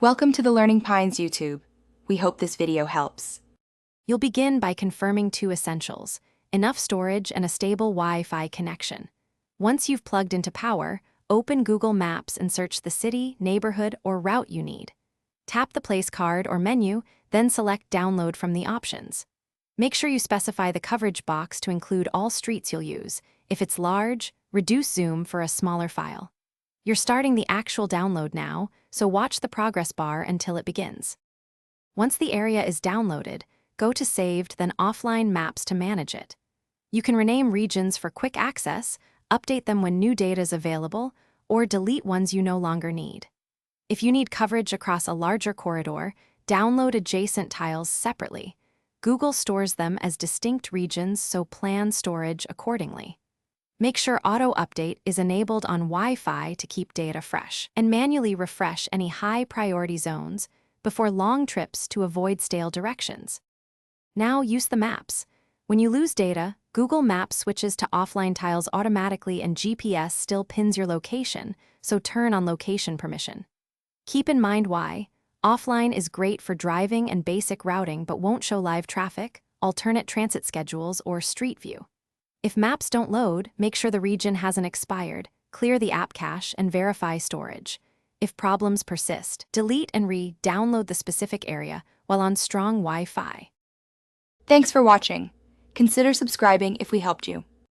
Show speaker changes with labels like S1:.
S1: Welcome to the Learning Pines YouTube. We hope this video helps.
S2: You'll begin by confirming two essentials: enough storage and a stable Wi-Fi connection. Once you've plugged into power, open Google Maps and search the city, neighborhood, or route you need. Tap the place card or menu, then select Download from the options. Make sure you specify the coverage box to include all streets you'll use. If it's large, reduce zoom for a smaller file. You're starting the actual download now, so watch the progress bar until it begins. Once the area is downloaded, go to Saved, then Offline Maps to manage it. You can rename regions for quick access, update them when new data is available, or delete ones you no longer need. If you need coverage across a larger corridor, download adjacent tiles separately. Google stores them as distinct regions, so plan storage accordingly. Make sure Auto Update is enabled on Wi-Fi to keep data fresh, and manually refresh any high-priority zones before long trips to avoid stale directions. Now use the maps. When you lose data, Google Maps switches to offline tiles automatically and GPS still pins your location, so turn on location permission. Keep in mind why. Offline is great for driving and basic routing but won't show live traffic, alternate transit schedules, or street view. If maps don't load, make sure the region hasn't expired, clear the app cache, and verify storage. If problems persist, delete and re-download the specific area while on strong Wi-Fi.
S1: Thanks for watching. Consider subscribing if we helped you.